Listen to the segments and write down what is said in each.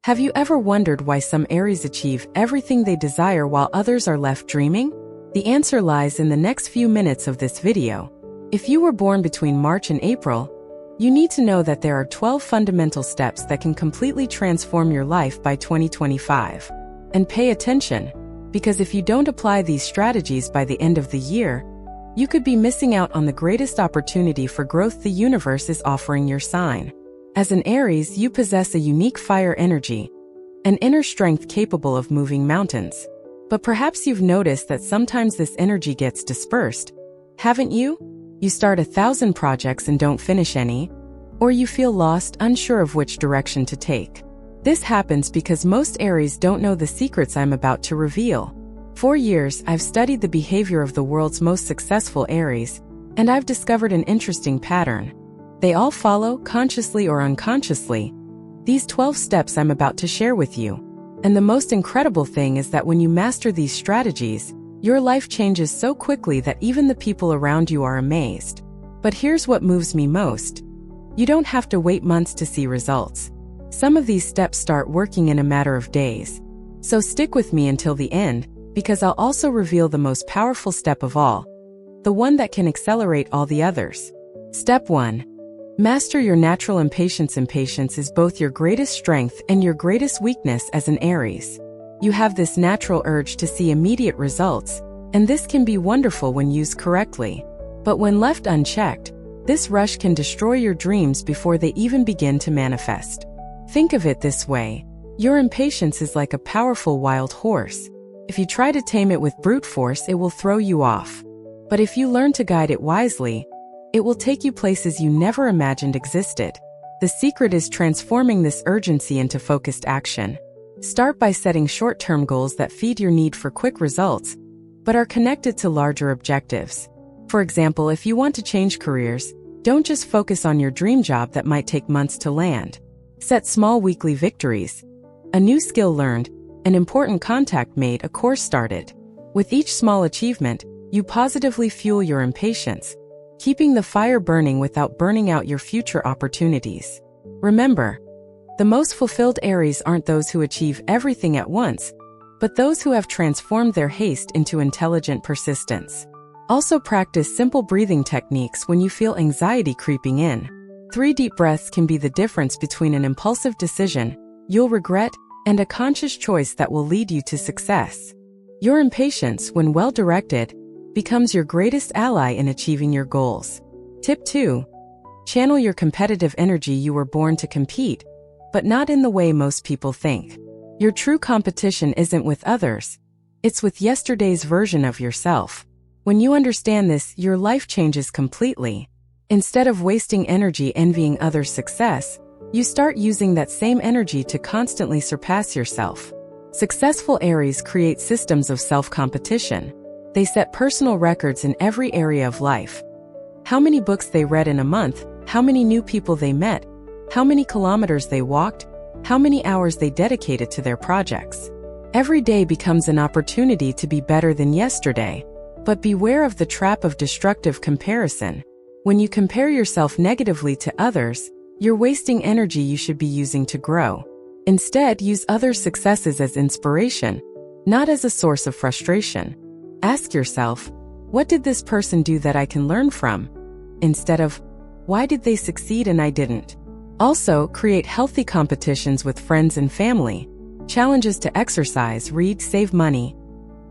Have you ever wondered why some Aries achieve everything they desire while others are left dreaming? The answer lies in the next few minutes of this video. If you were born between March and April, you need to know that there are 12 fundamental steps that can completely transform your life by 2025. And pay attention, because if you don't apply these strategies by the end of the year, you could be missing out on the greatest opportunity for growth the universe is offering your sign. As an Aries, you possess a unique fire energy, an inner strength capable of moving mountains. But perhaps you've noticed that sometimes this energy gets dispersed, haven't you? You start 1,000 projects and don't finish any, or you feel lost, unsure of which direction to take. This happens because most Aries don't know the secrets I'm about to reveal. For years, I've studied the behavior of the world's most successful Aries, and I've discovered an interesting pattern. They all follow, consciously or unconsciously, these 12 steps I'm about to share with you. And the most incredible thing is that when you master these strategies, your life changes so quickly that even the people around you are amazed. But here's what moves me most. You don't have to wait months to see results. Some of these steps start working in a matter of days. So stick with me until the end, because I'll also reveal the most powerful step of all, the one that can accelerate all the others. Step 1. Master your natural impatience. Impatience is both your greatest strength and your greatest weakness as an Aries. You have this natural urge to see immediate results, and this can be wonderful when used correctly. But when left unchecked, this rush can destroy your dreams before they even begin to manifest. Think of it this way. Your impatience is like a powerful wild horse. If you try to tame it with brute force, it will throw you off. But if you learn to guide it wisely, it will take you places you never imagined existed. The secret is transforming this urgency into focused action. Start by setting short-term goals that feed your need for quick results, but are connected to larger objectives. For example, if you want to change careers, don't just focus on your dream job that might take months to land. Set small weekly victories. A new skill learned, an important contact made, a course started. With each small achievement, you positively fuel your impatience, keeping the fire burning without burning out your future opportunities. Remember, the most fulfilled Aries aren't those who achieve everything at once, but those who have transformed their haste into intelligent persistence. Also practice simple breathing techniques when you feel anxiety creeping in. 3 deep breaths can be the difference between an impulsive decision you'll regret and a conscious choice that will lead you to success. Your impatience, when well directed, becomes your greatest ally in achieving your goals. Tip 2. Channel your competitive energy. You were born to compete, but not in the way most people think. Your true competition isn't with others, it's with yesterday's version of yourself. When you understand this, your life changes completely. Instead of wasting energy envying others' success, you start using that same energy to constantly surpass yourself. Successful Aries create systems of self-competition. They set personal records in every area of life. How many books they read in a month, how many new people they met, how many kilometers they walked, how many hours they dedicated to their projects. Every day becomes an opportunity to be better than yesterday. But beware of the trap of destructive comparison. When you compare yourself negatively to others, you're wasting energy you should be using to grow. Instead, use others' successes as inspiration, not as a source of frustration. Ask yourself, what did this person do that I can learn from? Instead of, why did they succeed and I didn't? Also, create healthy competitions with friends and family. Challenges to exercise, read, save money.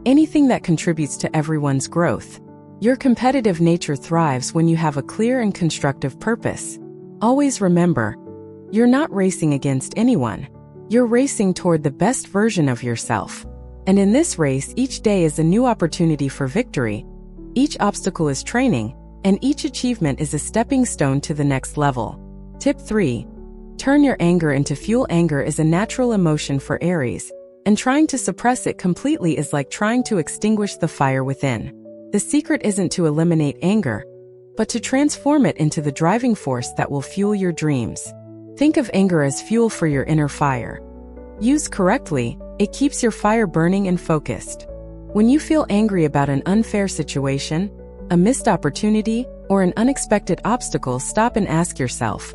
Anything that contributes to everyone's growth. Your competitive nature thrives when you have a clear and constructive purpose. Always remember, you're not racing against anyone. You're racing toward the best version of yourself. And in this race, each day is a new opportunity for victory. Each obstacle is training, and each achievement is a stepping stone to the next level. Tip 3. Turn your anger into fuel. Anger is a natural emotion for Aries, and trying to suppress it completely is like trying to extinguish the fire within. The secret isn't to eliminate anger, but to transform it into the driving force that will fuel your dreams. Think of anger as fuel for your inner fire. Used correctly, it keeps your fire burning and focused. When you feel angry about an unfair situation, a missed opportunity, or an unexpected obstacle, stop and ask yourself,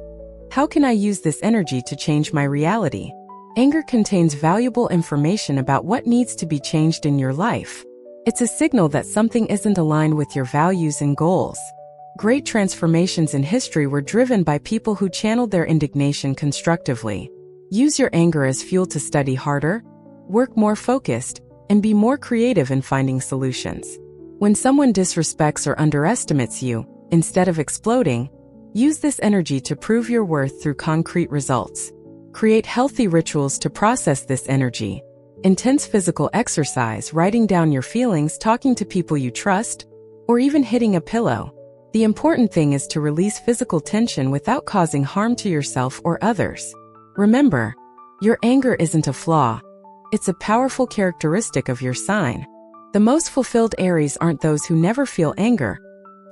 how can I use this energy to change my reality? Anger contains valuable information about what needs to be changed in your life. It's a signal that something isn't aligned with your values and goals. Great transformations in history were driven by people who channeled their indignation constructively. Use your anger as fuel to study harder, work more focused, and be more creative in finding solutions. When someone disrespects or underestimates you, instead of exploding, use this energy to prove your worth through concrete results. Create healthy rituals to process this energy. Intense physical exercise, writing down your feelings, talking to people you trust, or even hitting a pillow. The important thing is to release physical tension without causing harm to yourself or others. Remember, your anger isn't a flaw. It's a powerful characteristic of your sign. The most fulfilled Aries aren't those who never feel anger,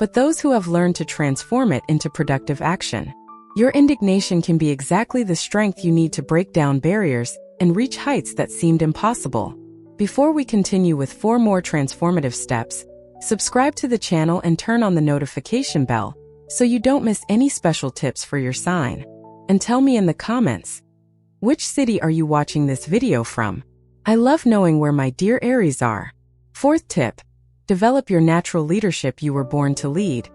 but those who have learned to transform it into productive action. Your indignation can be exactly the strength you need to break down barriers and reach heights that seemed impossible. Before we continue with 4 more transformative steps, subscribe to the channel and turn on the notification bell so you don't miss any special tips for your sign. And tell me in the comments, which city are you watching this video from? I love knowing where my dear Aries are. 4th tip, develop your natural leadership you were born to lead,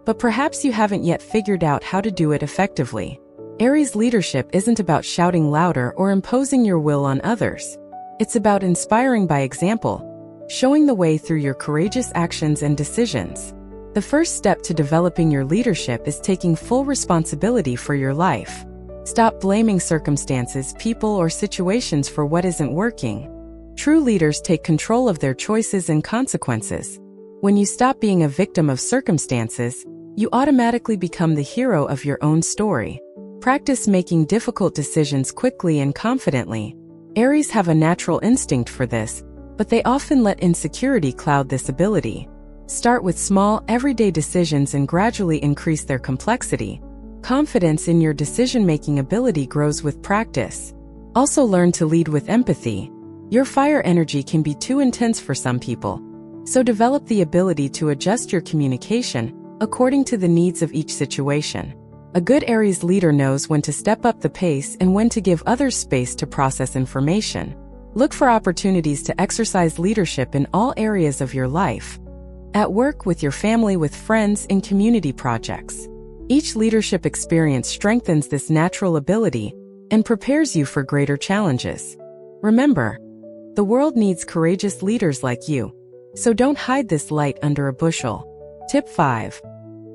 but perhaps you haven't yet figured out how to do it effectively. Aries leadership isn't about shouting louder or imposing your will on others. It's about inspiring by example, showing the way through your courageous actions and decisions. The first step to developing your leadership is taking full responsibility for your life. Stop blaming circumstances, people, or situations for what isn't working. True leaders take control of their choices and consequences. When you stop being a victim of circumstances, you automatically become the hero of your own story. Practice making difficult decisions quickly and confidently. Aries have a natural instinct for this, but they often let insecurity cloud this ability. Start with small, everyday decisions and gradually increase their complexity. Confidence in your decision-making ability grows with practice. Also learn to lead with empathy. Your fire energy can be too intense for some people, so develop the ability to adjust your communication according to the needs of each situation. A good Aries leader knows when to step up the pace and when to give others space to process information. Look for opportunities to exercise leadership in all areas of your life. At work, with your family, with friends, in community projects. Each leadership experience strengthens this natural ability and prepares you for greater challenges. Remember, the world needs courageous leaders like you, so don't hide this light under a bushel. Tip 5.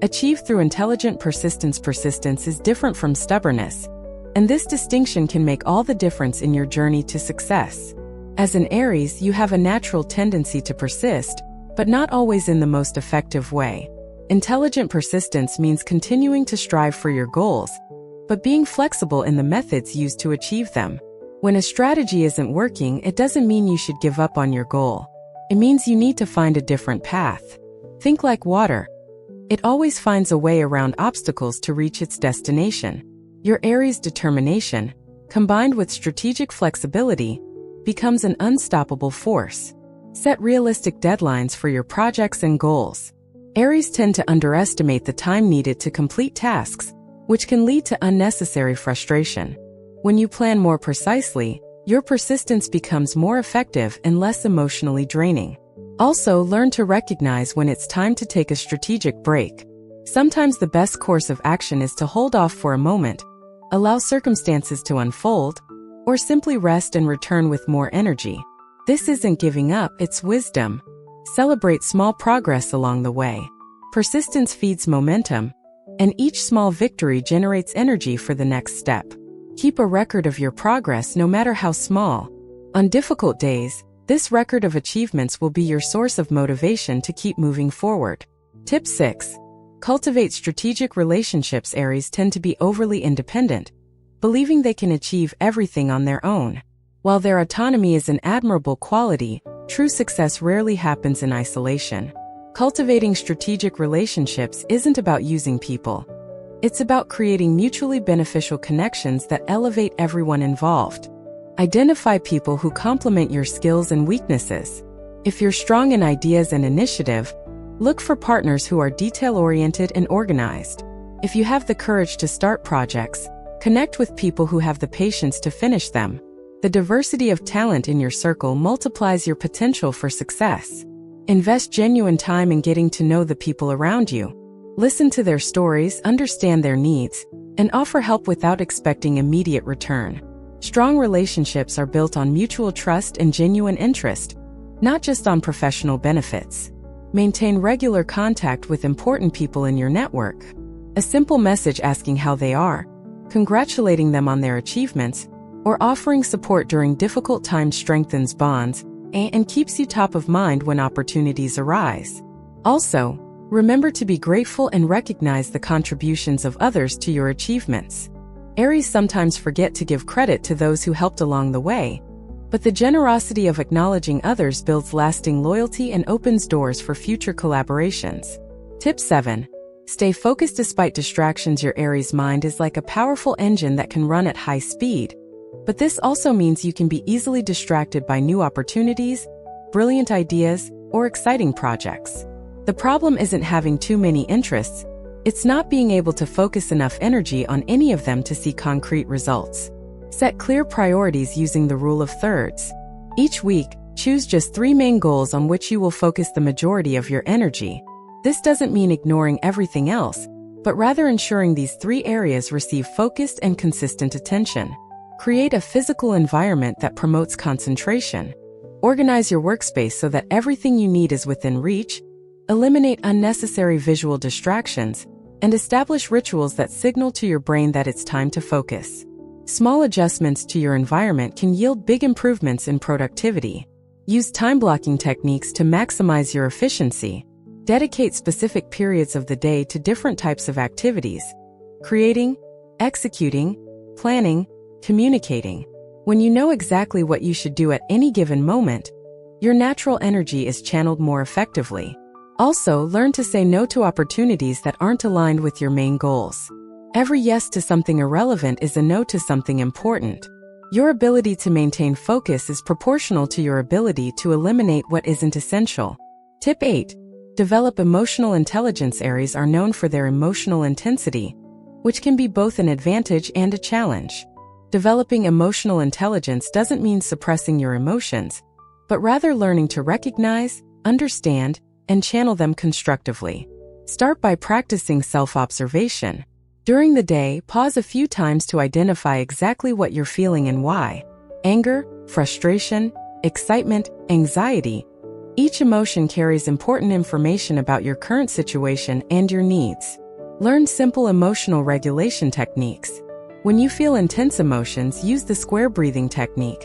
Achieve through intelligent persistence. Persistence is different from stubbornness, and this distinction can make all the difference in your journey to success. As an Aries, you have a natural tendency to persist, but not always in the most effective way. Intelligent persistence means continuing to strive for your goals, but being flexible in the methods used to achieve them. When a strategy isn't working, it doesn't mean you should give up on your goal. It means you need to find a different path. Think like water. It always finds a way around obstacles to reach its destination. Your Aries determination, combined with strategic flexibility, becomes an unstoppable force. Set realistic deadlines for your projects and goals. Aries tend to underestimate the time needed to complete tasks, which can lead to unnecessary frustration. When you plan more precisely, your persistence becomes more effective and less emotionally draining. Also, learn to recognize when it's time to take a strategic break. Sometimes the best course of action is to hold off for a moment, allow circumstances to unfold, or simply rest and return with more energy. This isn't giving up, it's wisdom. Celebrate small progress along the way. Persistence feeds momentum, and each small victory generates energy for the next step. Keep a record of your progress, no matter how small. On difficult days, this record of achievements will be your source of motivation to keep moving forward. Tip 6. Cultivate strategic relationships. Aries tend to be overly independent, believing they can achieve everything on their own. While their autonomy is an admirable quality, true success rarely happens in isolation. Cultivating strategic relationships isn't about using people. It's about creating mutually beneficial connections that elevate everyone involved. Identify people who complement your skills and weaknesses. If you're strong in ideas and initiative, look for partners who are detail-oriented and organized. If you have the courage to start projects, connect with people who have the patience to finish them. The diversity of talent in your circle multiplies your potential for success. Invest genuine time in getting to know the people around you. Listen to their stories, understand their needs, and offer help without expecting immediate return. Strong relationships are built on mutual trust and genuine interest, not just on professional benefits. Maintain regular contact with important people in your network. A simple message asking how they are, congratulating them on their achievements, or offering support during difficult times strengthens bonds and keeps you top of mind when opportunities arise. Also, remember to be grateful and recognize the contributions of others to your achievements. Aries sometimes forget to give credit to those who helped along the way, but the generosity of acknowledging others builds lasting loyalty and opens doors for future collaborations. Tip 7. Stay focused despite distractions. Your Aries mind is like a powerful engine that can run at high speed, but this also means you can be easily distracted by new opportunities, brilliant ideas, or exciting projects. The problem isn't having too many interests, it's not being able to focus enough energy on any of them to see concrete results. Set clear priorities using the rule of thirds. Each week, choose just 3 main goals on which you will focus the majority of your energy. This doesn't mean ignoring everything else, but rather ensuring these 3 areas receive focused and consistent attention. Create a physical environment that promotes concentration. Organize your workspace so that everything you need is within reach. Eliminate unnecessary visual distractions, and establish rituals that signal to your brain that it's time to focus. Small adjustments to your environment can yield big improvements in productivity. Use time-blocking techniques to maximize your efficiency. Dedicate specific periods of the day to different types of activities: creating, executing, planning, communicating. When you know exactly what you should do at any given moment, your natural energy is channeled more effectively. Also, learn to say no to opportunities that aren't aligned with your main goals. Every yes to something irrelevant is a no to something important. Your ability to maintain focus is proportional to your ability to eliminate what isn't essential. Tip 8. Develop emotional intelligence. Aries are known for their emotional intensity, which can be both an advantage and a challenge. Developing emotional intelligence doesn't mean suppressing your emotions, but rather learning to recognize, understand, and channel them constructively. Start by practicing self-observation. During the day, pause a few times to identify exactly what you're feeling and why. Anger, frustration, excitement, anxiety. Each emotion carries important information about your current situation and your needs. Learn simple emotional regulation techniques. When you feel intense emotions, use the square breathing technique.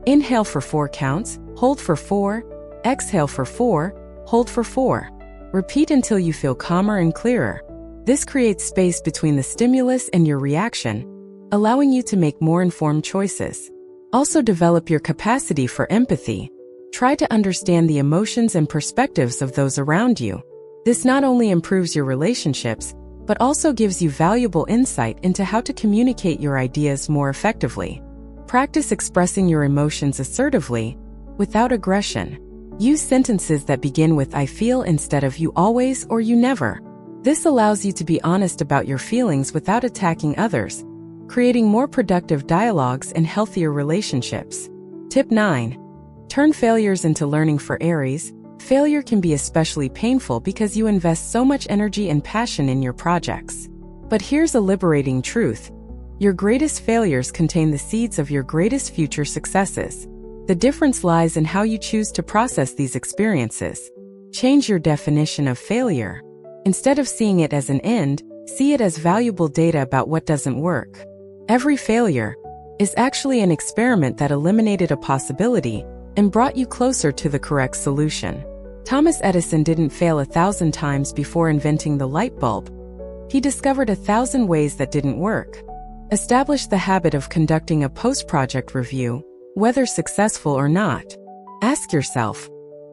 Inhale for 4 counts, hold for 4, exhale for 4, hold for 4. Repeat until you feel calmer and clearer. This creates space between the stimulus and your reaction, allowing you to make more informed choices. Also, develop your capacity for empathy. Try to understand the emotions and perspectives of those around you. This not only improves your relationships, but also gives you valuable insight into how to communicate your ideas more effectively. Practice expressing your emotions assertively, without aggression. Use sentences that begin with "I feel" instead of "you always" or "you never." This allows you to be honest about your feelings without attacking others, creating more productive dialogues and healthier relationships. Tip 9. Turn failures into learning. For Aries, failure can be especially painful because you invest so much energy and passion in your projects. But here's a liberating truth. Your greatest failures contain the seeds of your greatest future successes. The difference lies in how you choose to process these experiences. Change your definition of failure. Instead of seeing it as an end, see it as valuable data about what doesn't work. Every failure is actually an experiment that eliminated a possibility and brought you closer to the correct solution. Thomas Edison didn't fail 1,000 times before inventing the light bulb. He discovered 1,000 ways that didn't work. Establish the habit of conducting a post-project review, whether successful or not. Ask yourself,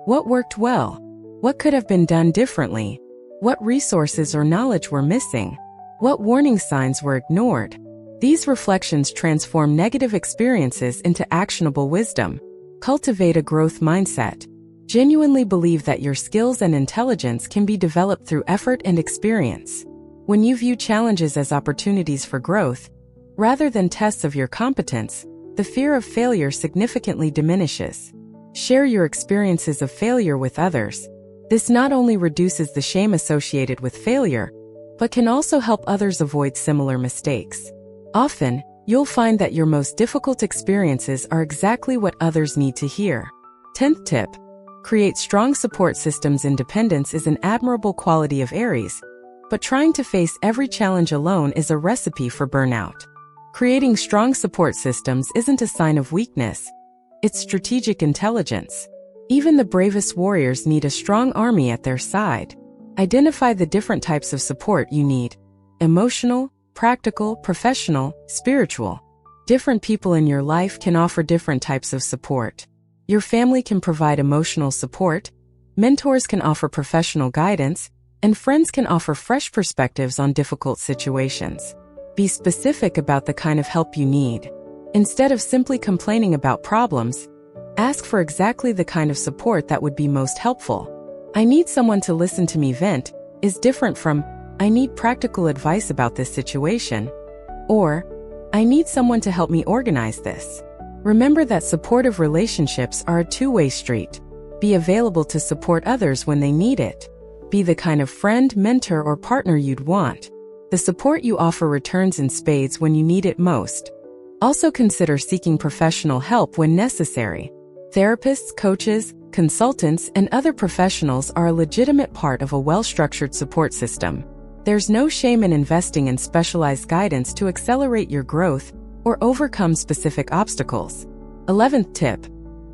what worked well? What could have been done differently? What resources or knowledge were missing? What warning signs were ignored? These reflections transform negative experiences into actionable wisdom. Cultivate a growth mindset. Genuinely believe that your skills and intelligence can be developed through effort and experience. When you view challenges as opportunities for growth, rather than tests of your competence, the fear of failure significantly diminishes. Share your experiences of failure with others. This not only reduces the shame associated with failure, but can also help others avoid similar mistakes. Often, you'll find that your most difficult experiences are exactly what others need to hear. 10th tip. Create strong support systems. Independence is an admirable quality of Aries, but trying to face every challenge alone is a recipe for burnout. Creating strong support systems isn't a sign of weakness, it's strategic intelligence. Even the bravest warriors need a strong army at their side. Identify the different types of support you need: emotional, practical, professional, spiritual. Different people in your life can offer different types of support. Your family can provide emotional support, mentors can offer professional guidance, and friends can offer fresh perspectives on difficult situations. Be specific about the kind of help you need. Instead of simply complaining about problems, ask for exactly the kind of support that would be most helpful. "I need someone to listen to me vent" is different from "I need practical advice about this situation," or "I need someone to help me organize this." Remember that supportive relationships are a two-way street. Be available to support others when they need it. Be the kind of friend, mentor, or partner you'd want. The support you offer returns in spades when you need it most. Also consider seeking professional help when necessary. Therapists, coaches, consultants, and other professionals are a legitimate part of a well-structured support system. There's no shame in investing in specialized guidance to accelerate your growth or overcome specific obstacles. 11th tip.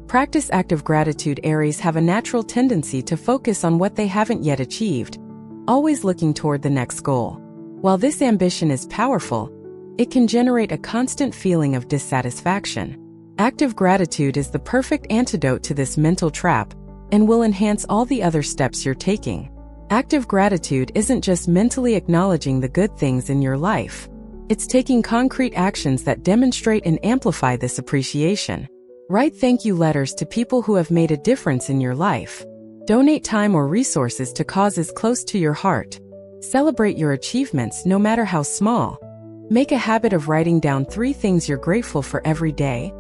Practice active gratitude. Aries have a natural tendency to focus on what they haven't yet achieved, always looking toward the next goal. While this ambition is powerful, it can generate a constant feeling of dissatisfaction. Active gratitude is the perfect antidote to this mental trap and will enhance all the other steps you're taking. Active gratitude isn't just mentally acknowledging the good things in your life. It's taking concrete actions that demonstrate and amplify this appreciation. Write thank you letters to people who have made a difference in your life. Donate time or resources to causes close to your heart. Celebrate your achievements, no matter how small. Make a habit of writing down 3 things you're grateful for every day,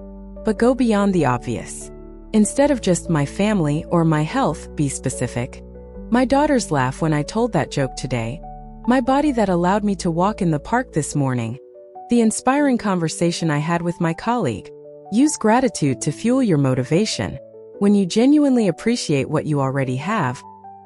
but go beyond the obvious. Instead of just "my family" or "my health," be specific. "My daughter's laugh when I told that joke today," "my body that allowed me to walk in the park this morning," "the inspiring conversation I had with my colleague." Use gratitude to fuel your motivation. When you genuinely appreciate what you already have,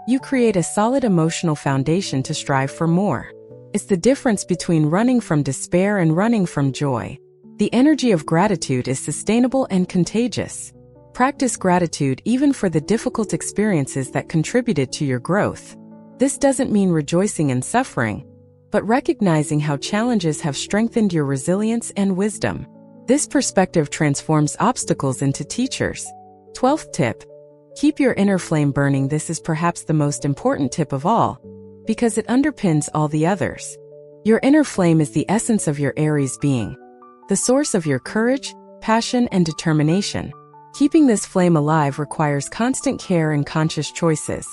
you create a solid emotional foundation to strive for more. It's the difference between running from despair and running from joy. The energy of gratitude is sustainable and contagious. Practice gratitude even for the difficult experiences that contributed to your growth. This doesn't mean rejoicing in suffering, but recognizing how challenges have strengthened your resilience and wisdom. This perspective transforms obstacles into teachers. 12th tip. Keep your inner flame burning. This is perhaps the most important tip of all, because it underpins all the others. Your inner flame is the essence of your Aries being, the source of your courage, passion, and determination. Keeping this flame alive requires constant care and conscious choices.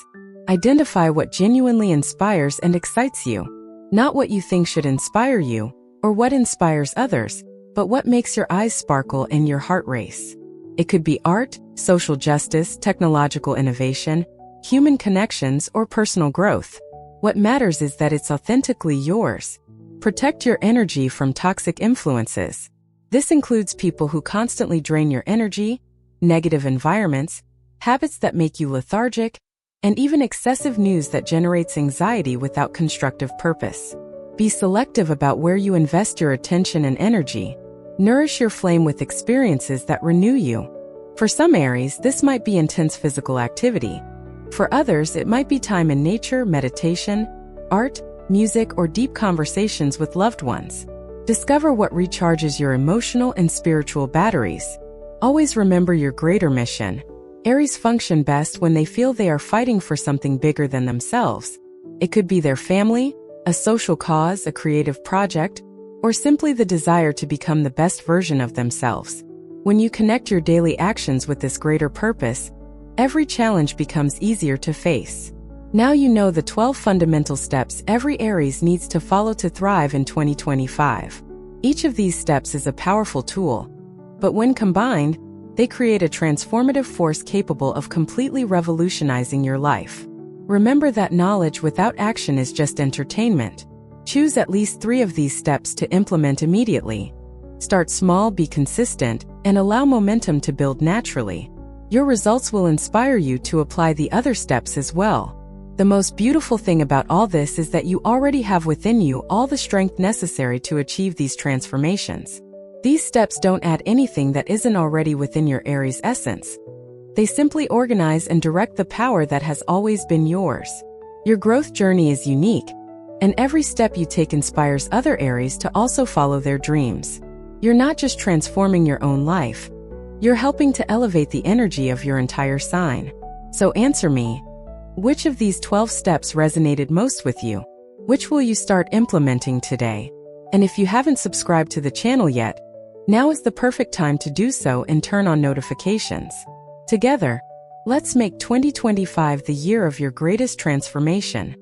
Identify what genuinely inspires and excites you. Not what you think should inspire you, or what inspires others, but what makes your eyes sparkle and your heart race. It could be art, social justice, technological innovation, human connections, or personal growth. What matters is that it's authentically yours. Protect your energy from toxic influences. This includes people who constantly drain your energy, negative environments, habits that make you lethargic, and even excessive news that generates anxiety without constructive purpose. Be selective about where you invest your attention and energy. Nourish your flame with experiences that renew you. For some Aries, this might be intense physical activity. For others, it might be time in nature, meditation, art, music, or deep conversations with loved ones. Discover what recharges your emotional and spiritual batteries. Always remember your greater mission. Aries function best when they feel they are fighting for something bigger than themselves. It could be their family, a social cause, a creative project, or simply the desire to become the best version of themselves. When you connect your daily actions with this greater purpose, every challenge becomes easier to face. Now you know the 12 fundamental steps every Aries needs to follow to thrive in 2025. Each of these steps is a powerful tool, But when combined, they create a transformative force capable of completely revolutionizing your life. Remember that knowledge without action is just entertainment. Choose at least 3 of these steps to implement immediately. Start small, be consistent, and allow momentum to build naturally. Your results will inspire you to apply the other steps as well. The most beautiful thing about all this is that you already have within you all the strength necessary to achieve these transformations. These steps don't add anything that isn't already within your Aries essence. They simply organize and direct the power that has always been yours. Your growth journey is unique, and every step you take inspires other Aries to also follow their dreams. You're not just transforming your own life, you're helping to elevate the energy of your entire sign. So answer me, which of these 12 steps resonated most with you? Which will you start implementing today? And if you haven't subscribed to the channel yet, now is the perfect time to do so and turn on notifications. Together, let's make 2025 the year of your greatest transformation.